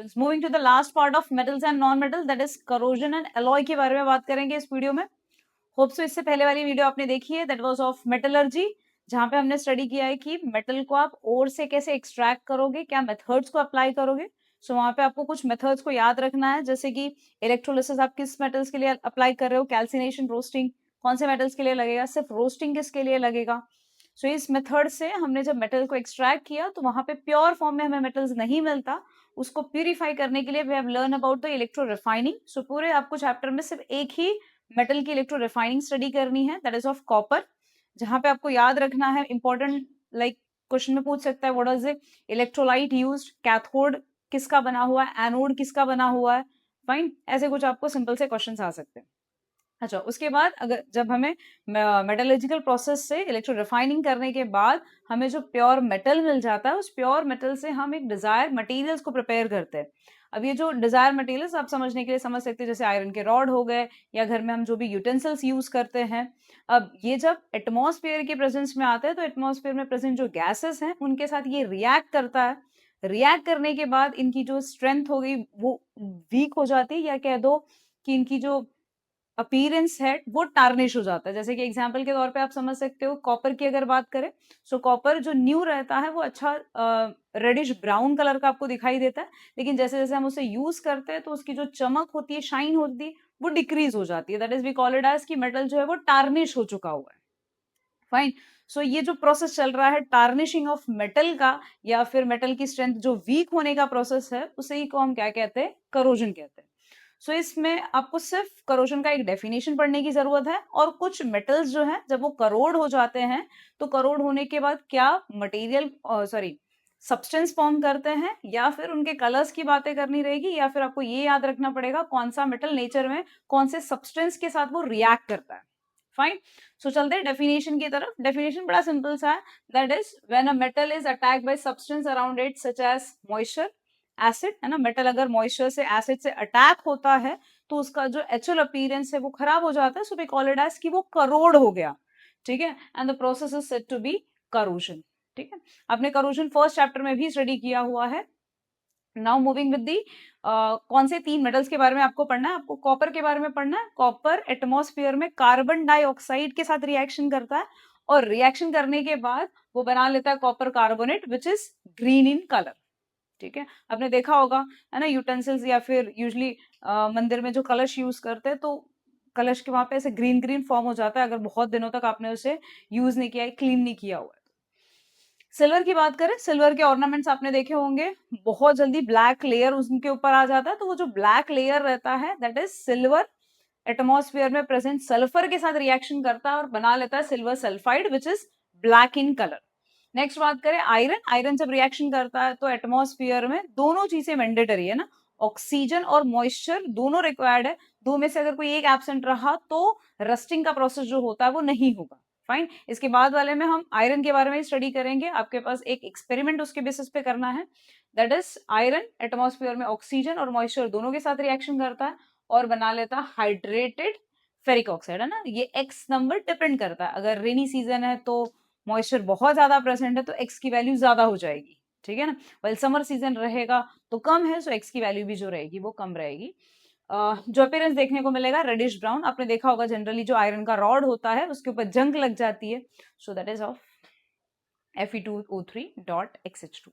Students, moving to the last part of metals and non metal, that is corrosion and alloy के बारे में बात करेंगे इस वीडियो में। होप सो इससे पहले वाली वीडियो आपने देखी है, दैट वाज ऑफ मेटलर्जी, जहां पे हमने स्टडी किया है कि मेटल को आप ओर से कैसे एक्सट्रैक्ट करोगे, क्या मेथड्स को अप्लाई करोगे। सो वहां पे आपको कुछ मेथड्स को याद रखना है, जैसे कि इलेक्ट्रोलिसिस आप किस मेटल्स के लिए अप्लाई कर रहे हो, कैल्सिनेशन, रोस्टिंग कौन से मेटल्स के लिए लगेगा, सिर्फ रोस्टिंग किसके लिए लगेगा। सो इस मेथड से हमने जब मेटल को एक्सट्रैक्ट किया तो वहां पे प्योर फॉर्म में हमें मेटल्स नहीं मिलता, उसको प्यूरिफाई करने के लिए we have learn about the electro refining. So पूरे आपको चैप्टर में सिर्फ एक ही मेटल की इलेक्ट्रो रिफाइनिंग स्टडी करनी है, दैट इज ऑफ कॉपर, जहां पे आपको याद रखना है इंपॉर्टेंट, लाइक क्वेश्चन में पूछ सकता है what is the electrolyte used, cathode किसका बना हुआ है, एनोड किसका बना हुआ है, फाइन, ऐसे कुछ आपको सिंपल से क्वेश्चन आ सकते हैं। अच्छा, उसके बाद अगर जब हमें मेटलर्जिकल प्रोसेस से इलेक्ट्रो रिफाइनिंग करने के बाद हमें जो प्योर मेटल मिल जाता है, उस प्योर मेटल से हम एक डिजायर मटेरियल्स को प्रिपेयर करते हैं। अब ये जो डिजायर मटेरियल्स आप समझने के लिए समझ सकते हैं, जैसे आयरन के रॉड हो गए, या घर में हम जो भी यूटेंसिल्स यूज करते हैं। अब ये जब एटमॉस्फेयर के प्रेजेंस में आते हैं तो एटमॉस्फेयर में प्रेजेंट जो गैसेस हैं उनके साथ ये रिएक्ट करता है। रिएक्ट करने के बाद इनकी जो स्ट्रेंथ हो गई वो वीक हो जाती है, या कह दो कि इनकी जो अपीयरेंस है वो टार्निश हो जाता है। जैसे कि एग्जांपल के तौर पे आप समझ सकते हो, कॉपर की अगर बात करें, सो कॉपर जो न्यू रहता है वो अच्छा रेडिश ब्राउन कलर का आपको दिखाई देता है, लेकिन जैसे जैसे हम उसे यूज करते हैं तो उसकी जो चमक होती है, शाइन होती है, वो डिक्रीज हो जाती है। That is we call it as कि मेटल जो है वो टार्निश हो चुका हुआ है। फाइन। सो ये जो प्रोसेस चल रहा है टार्निशिंग ऑफ मेटल का, या फिर मेटल की स्ट्रेंथ जो वीक होने का प्रोसेस है, उसे ही को हम क्या कहते हैं, करोजन कहते हैं। सो इसमें आपको सिर्फ करोजन का एक डेफिनेशन पढ़ने की जरूरत है, और कुछ मेटल्स जो है जब वो करोड हो जाते हैं तो करोड होने के बाद क्या मटेरियल सॉरी सब्सटेंस फॉर्म करते हैं, या फिर उनके कलर्स की बातें करनी रहेगी, या फिर आपको ये याद रखना पड़ेगा कौन सा मेटल नेचर में कौन से सब्सटेंस के साथ वो रिएक्ट करता है। फाइन। सो चलते हैं डेफिनेशन की तरफ। डेफिनेशन बड़ा सिंपल सा है, that is when a metal is attacked by substance around it such as moisture, acid, है ना। मेटल अगर मॉइस्चर से, एसिड से अटैक होता है तो उसका जो एक्चुअल अपीयरेंस है वो खराब हो जाता है। So we call it as कि वो करोड हो गया, ठीक है। And the process is said to be corrosion, ठीक है। आपने करोजन फर्स्ट चैप्टर में भी स्टडी किया हुआ है। नाउ मूविंग विद दी कौन से 3 मेटल्स के बारे में आपको पढ़ना है, आपको कॉपर के बारे में पढ़ना है। कॉपर एटमॉस्फेयर में कार्बन डाइऑक्साइड के साथ रिएक्शन करता है, और रिएक्शन करने के बाद वो बना लेता है copper carbonate which is green in colour, ठीक है। आपने देखा होगा, है ना, यूटेंसिल्स या फिर यूजली मंदिर में जो कलश यूज करते हैं तो कलश के वहां पे ऐसे ग्रीन ग्रीन फॉर्म हो जाता है अगर बहुत दिनों तक आपने उसे यूज नहीं किया है, क्लीन नहीं किया हुआ है। सिल्वर की बात करें, सिल्वर के ऑर्नामेंट्स आपने देखे होंगे, बहुत जल्दी ब्लैक लेयर उनके ऊपर आ जाता है, तो वो जो ब्लैक लेयर रहता है दैट इज सिल्वर एटमॉस्फेयर में प्रेजेंट सल्फर के साथ रिएक्शन करता है और बना लेता है silver sulphide which is black in colour. Next बात करें आयरन, आयरन जब रिएक्शन करता है तो एटमॉस्फेयर में दोनों चीजें मैंडेटरी है ना, ऑक्सीजन और मॉइस्चर दोनों रिक्वायर्ड है। दो में से अगर कोई एक एब्सेंट रहा तो रस्टिंग का प्रोसेस जो होता है वो नहीं होगा। फाइन। इसके बाद वाले में हम आयरन के बारे में स्टडी करेंगे, आपके पास एक एक्सपेरिमेंट उसके बेसिस पे करना है। दैट इज आयरन एटमॉस्फेयर में ऑक्सीजन और मॉइस्चर दोनों के साथ रिएक्शन करता है और बना लेता है हाइड्रेटेड फेरिक ऑक्साइड, है ना। ये एक्स नंबर डिपेंड करता है, अगर रेनी सीजन है तो मॉइस्चर बहुत ज्यादा प्रेजेंट है तो एक्स की वैल्यू ज्यादा हो जाएगी, ठीक है ना। वेल समर सीजन रहेगा तो कम है, सो एक्स की वैल्यू भी जो रहेगी वो कम रहेगी। जो अपीयरेंस देखने को मिलेगा रेडिश ब्राउन, आपने देखा होगा जनरली जो आयरन का रॉड होता है उसके ऊपर जंग लग जाती है, so that is of Fe2O3.XH2।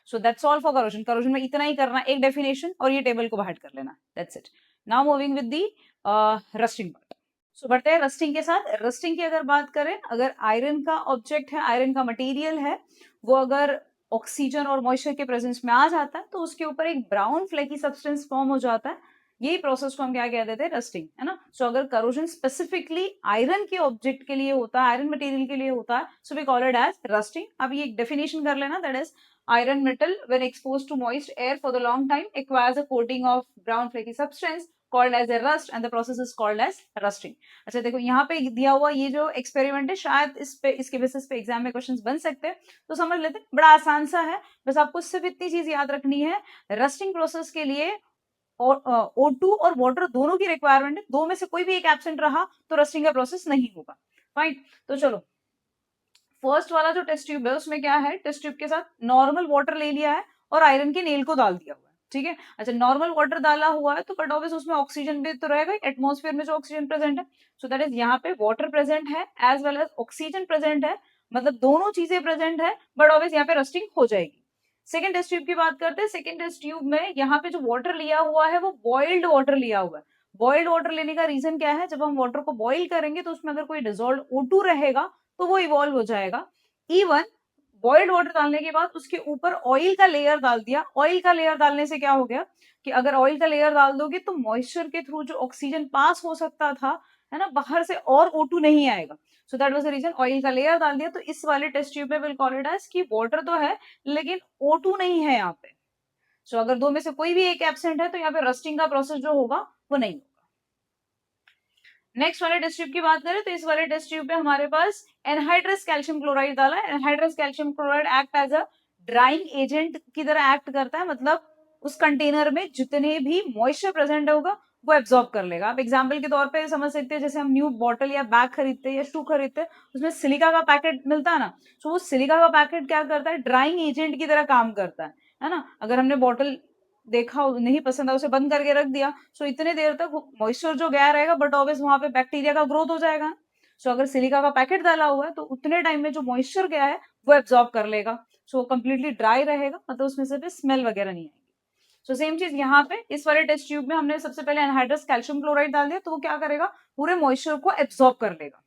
So that's all for corrosion. Corrosion में इतना ही करना, एक डेफिनेशन और ये टेबल को बाहर कर लेना, that's it. Now moving with the rusting part. So बढ़ते हैं रस्टिंग के साथ। रस्टिंग की अगर बात करें, अगर आयरन का ऑब्जेक्ट है, आयरन का मटेरियल है, वो अगर ऑक्सीजन और मॉइस्चर के प्रेजेंस में आ जाता है तो उसके ऊपर एक ब्राउन फ्लेकी सब्सटेंस फॉर्म हो जाता है। यही प्रोसेस को हम क्या कहते थे, रस्टिंग, है ना। सो अगर करोजन स्पेसिफिकली आयरन के ऑब्जेक्ट के लिए होता है, आयरन मटेरियल के लिए होता है, so we call it as rusting. अब ये एक डेफिनेशन कर लेना, that is iron metal when exposed to moist air for the long time acquires a coating of brown flaky substance called as a rust and the process is called as rusting। अच्छा देखो यहाँ पे दिया हुआ ये जो experiment है, शायद इस पे इसके बेसिस पे एग्जाम में क्वेश्चंस बन सकते हैं, तो समझ लेते हैं, बड़ा आसान सा है। बस आपको सिर्फ इतनी चीज याद रखनी है, रस्टिंग प्रोसेस के लिए O2 और वाटर दोनों की रिक्वायरमेंट है, दो में से कोई भी एक एब्सेंट रहा तो रस्टिंग का प्रोसेस नहीं होगा। फाइन। तो चलो फर्स्ट वाला जो टेस्ट ट्यूब है उसमें क्या है, टेस्ट ट्यूब के साथ नॉर्मल वाटर ले लिया है और आयरन के नेल को डाल दिया हुआ है। ठीक है। अच्छा, नॉर्मल वाटर डाला हुआ है तो बट ऑब्वियस उसमें ऑक्सीजन भी तो रहेगा, एटमॉस्फेयर में जो ऑक्सीजन प्रेजेंट है। सो दैट इज यहाँ पे वाटर प्रेजेंट है as well as oxygen present है, मतलब दोनों चीजें प्रेजेंट है, बट ऑब्वियस यहाँ पे रस्टिंग हो जाएगी। सेकेंड टेस्ट ट्यूब की बात करते हैं। सेकेंड टेस्ट ट्यूब में यहाँ पे जो वाटर लिया हुआ है वो बॉइल्ड वाटर लिया हुआ है। बॉइल्ड वाटर लेने का रीजन क्या है, जब हम वाटर को बॉइल करेंगे तो उसमें अगर कोई डिजोल्व O2 रहेगा तो वो इवॉल्व हो जाएगा। इवन बॉइल्ड वाटर डालने के बाद उसके ऊपर ऑयल का लेयर डाल दिया। ऑयल का लेयर डालने से क्या हो गया कि अगर ऑयल का लेयर डाल दोगे तो मॉइस्चर के थ्रू जो ऑक्सीजन पास हो सकता था, है ना, बाहर से और O2 नहीं आएगा। So that was the reason oil का लेयर डाल दिया। तो इस वाले टेस्ट ट्यूब में विल कॉल इट एज कि वाटर तो है लेकिन O2 नहीं है यहाँ पे। सो अगर दो में से कोई भी एक एब्सेंट है तो यहाँ पे रस्टिंग का प्रोसेस जो होगा वो नहीं होगा। नेक्स्ट वाले टेस्ट ट्यूब की बात करें तो इस वाले टेस्ट ट्यूब पे हमारे पास एनहाइड्रस कैल्शियम क्लोराइड डाला है। Anhydrous calcium chloride act as a drying agent की तरह एक्ट करता है, मतलब उस कंटेनर में जितने भी मॉइस्चर प्रेजेंट होगा वो एब्जॉर्ब कर लेगा। आप एग्जाम्पल के तौर पे समझ सकते हैं, जैसे हम न्यू बॉटल या बैग खरीदते हैं या शू खरीदते हैं, उसमें सिलिका का पैकेट मिलता है ना, तो वो सिलिका का पैकेट क्या करता है, ड्राइंग एजेंट की तरह काम करता है ना। अगर हमने बॉटल देखा नहीं पसंद है, उसे बंद करके रख दिया, सो इतने देर तक मॉइस्चर जो गया रहेगा बट ऑब्वियस वहां पे बैक्टीरिया का ग्रोथ हो जाएगा। सो अगर सिलिका का पैकेट डाला हुआ है तो उतने टाइम में जो मॉइस्चर गया है वो एब्जॉर्ब कर लेगा। सो कंप्लीटली ड्राई रहेगा, मतलब उसमें से स्मेल वगैरह नहीं आएगी। सो सेम चीज यहाँ पे इस वाले टेस्ट ट्यूब में हमने सबसे पहले एनहाइड्रस कैल्शियम क्लोराइड डाल दिया, तो वो क्या करेगा, पूरे मॉइस्चर को एब्जॉर्ब कर लेगा।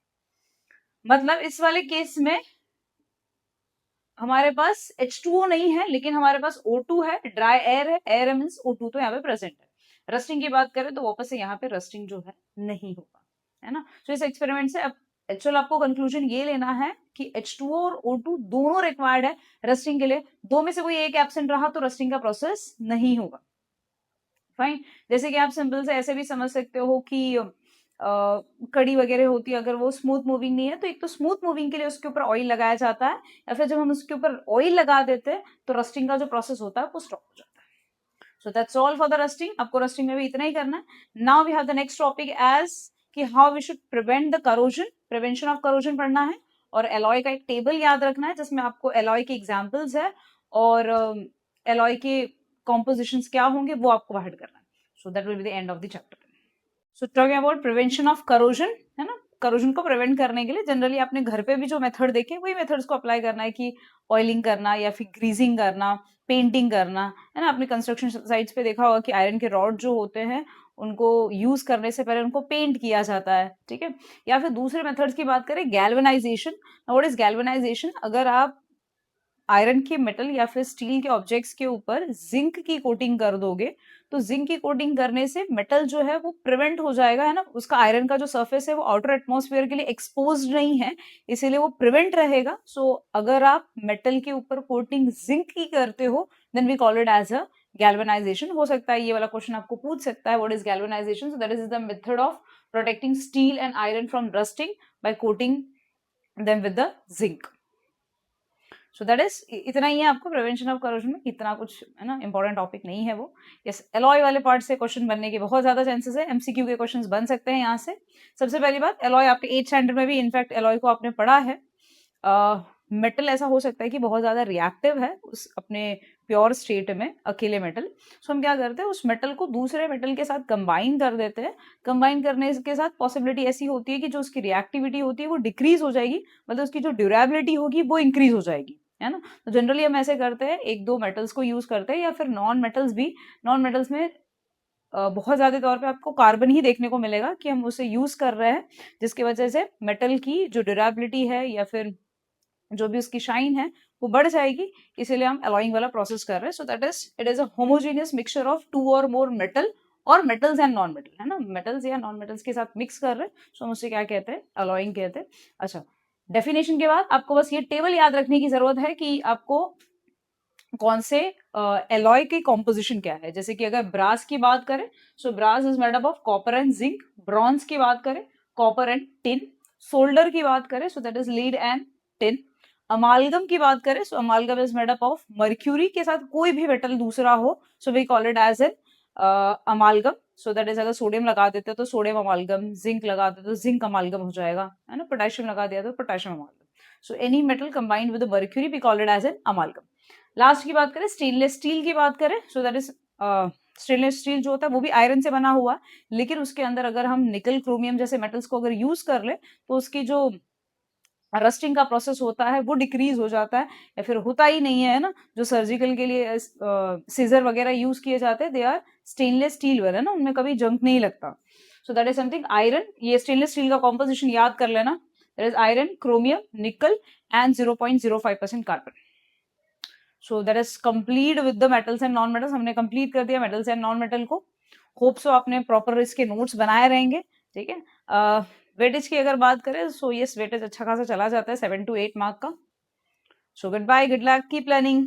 मतलब इस वाले केस में हमारे पास H2O नहीं है लेकिन हमारे पास O2 है, ड्राई एयर है, एयर मींस O2 तो यहाँ पे प्रेजेंट है। रस्टिंग की बात करें तो वापस से यहाँ पे रस्टिंग जो है नहीं होगा, है ना। तो इस एक्सपेरिमेंट से अब एक्चुअल आपको कंक्लूजन ये लेना है कि H2O और O2 दोनों रिक्वायर्ड है रस्टिंग के लिए। दो में से कोई एक एब्सेंट रहा तो रस्टिंग का प्रोसेस नहीं होगा। फाइन। जैसे कि आप सिंपल से ऐसे भी समझ सकते हो कि कड़ी वगैरह होती है, अगर वो स्मूथ मूविंग नहीं है तो एक तो स्मूथ मूविंग के लिए उसके ऊपर ऑयल लगाया जाता है, या फिर जब हम उसके ऊपर ऑयल लगा देते हैं तो रस्टिंग का जो प्रोसेस होता है वो स्टॉप हो जाता है। So that's all for the rusting. आपको रस्टिंग में भी इतना ही करना है। Now we have the next topic as कि how we should prevent the corrosion, prevention of corrosion पढ़ना है, और एलॉय का एक टेबल याद रखना है जिसमें आपको एलॉय के एग्जाम्पल्स है और एलॉय के कॉम्पोजिशंस क्या होंगे वो आपको बाहर करना है। So that will be the end of the chapter. So talking about prevention of corrosion, है ना, करोजन को प्रिवेंट करने के लिए जनरली आपने घर पे भी जो मेथड देखे वही मेथड्स को अप्लाई करना है, कि ऑयलिंग करना या फिर ग्रीजिंग करना, पेंटिंग करना, है ना। आपने कंस्ट्रक्शन साइट्स पे देखा होगा कि आयरन के रॉड जो होते हैं उनको यूज करने से पहले उनको पेंट किया जाता है, ठीक है। या फिर दूसरे मेथड्स की बात करें, गैल्वेनाइजेशन। What is galvanisation? अगर आप आयरन के मेटल या फिर स्टील के ऑब्जेक्ट्स के ऊपर जिंक की कोटिंग कर दोगे तो जिंक की कोटिंग करने से मेटल जो है वो प्रिवेंट हो जाएगा, है ना। उसका आयरन का जो सरफेस है वो आउटर एटमॉस्फेयर के लिए एक्सपोज नहीं है, इसीलिए वो प्रिवेंट रहेगा। सो अगर आप मेटल के ऊपर कोटिंग जिंक की करते हो then we call it as a galvanisation. हो सकता है ये वाला क्वेश्चन आपको पूछ सकता है, what is galvanisation? So that is the method of protecting steel and iron from rusting by coating them with the zinc. सो दैट इज इतना ही है आपको प्रिवेंशन ऑफ करोजन में, इतना कुछ है ना इंपॉर्टेंट टॉपिक नहीं है वो। यस, एलॉय वाले पार्ट से क्वेश्चन बनने के बहुत ज्यादा चांसेस है, एमसीक्यू के क्वेश्चंस बन सकते हैं यहाँ से। सबसे पहली बात, एलॉय आपके 8th स्टैंडर्ड में भी इनफैक्ट एलॉय को आपने पढ़ा है। मेटल ऐसा हो सकता है कि बहुत ज्यादा रिएक्टिव है उस अपने प्योर स्टेट में, अकेले मेटल। सो हम क्या करते हैं, उस मेटल को दूसरे मेटल के साथ कंबाइन कर देते हैं। कंबाइन करने के साथ पॉसिबिलिटी ऐसी होती है कि जो उसकी रिएक्टिविटी होती है वो डिक्रीज हो जाएगी, मतलब उसकी जो ड्यूरेबिलिटी होगी वो इंक्रीज हो जाएगी, है ना। तो जनरली हम ऐसे करते हैं, एक दो मेटल्स को यूज करते हैं, या फिर नॉन मेटल्स भी। नॉन मेटल्स में बहुत ज्यादा तौर पे आपको कार्बन ही देखने को मिलेगा कि हम उसे यूज कर रहे हैं, जिसकी वजह से मेटल की जो ड्यूरेबिलिटी है या फिर जो भी उसकी शाइन है वो बढ़ जाएगी, इसीलिए हम अलॉइंग वाला प्रोसेस कर रहे हैं। So that is it is a homogeneous mixture of two or more metal, और मेटल्स एंड नॉन मेटल, है ना, मेटल्स या नॉन मेटल्स के साथ मिक्स कर रहे हैं। सो हम उसे क्या कहते हैं, अलॉइंग कहते हैं। अच्छा, डेफिनेशन के बाद आपको बस ये टेबल याद रखने की जरूरत है कि आपको कौन से एलॉय की कॉम्पोजिशन क्या है। जैसे कि अगर ब्रास की बात करें, so brass is made up of copper and zinc. Bronze की बात करें, कॉपर एंड टिन। सोल्डर की बात करें, so that is lead and tin. Amalgam की बात करें, so amalgam is made up of mercury के साथ कोई भी मेटल दूसरा हो, so we call it as an amalgam. So that is, अगर सोडियम लगा देते हैं तो सोडियम अमालगम, जिंक लगा देते तो जिंक अमालगम हो जाएगा, है ना। पोटेशियम लगा दिया तो potassium amalgam. So any metal combined with mercury we call it as an amalgam. Last की बात करें, स्टेनलेस स्टील की बात करें, so that is stainless steel जो होता है वो भी आयरन से बना हुआ है, लेकिन उसके अंदर अगर हम निकल, क्रोमियम जैसे मेटल्स को अगर यूज कर ले तो उसकी जो रस्टिंग का प्रोसेस होता है वो डिक्रीज हो जाता है, या फिर होता ही नहीं है ना। जो सर्जिकल के लिए सीजर वगैरह यूज किए जाते हैं, दे आर स्टेनलेस स्टील वाले ना, उनमें कभी जंग नहीं लगता। So that is something iron. ये स्टेनलेस स्टील का कॉम्पोजिशन याद कर लेना, दैट इज आयरन, क्रोमियम, निकल and 0.05% carbon. So that is complete with the metals and non metals. हमने कंप्लीट कर दिया मेटल्स एंड नॉन मेटल को। होप सो आपने प्रॉपर इसके नोट्स बनाए रहेंगे, ठीक है। वेटेज की अगर बात करें सो यस, वेटेज अच्छा खासा चला जाता है, 7 to 8 मार्क का। So goodbye, good luck, keep learning.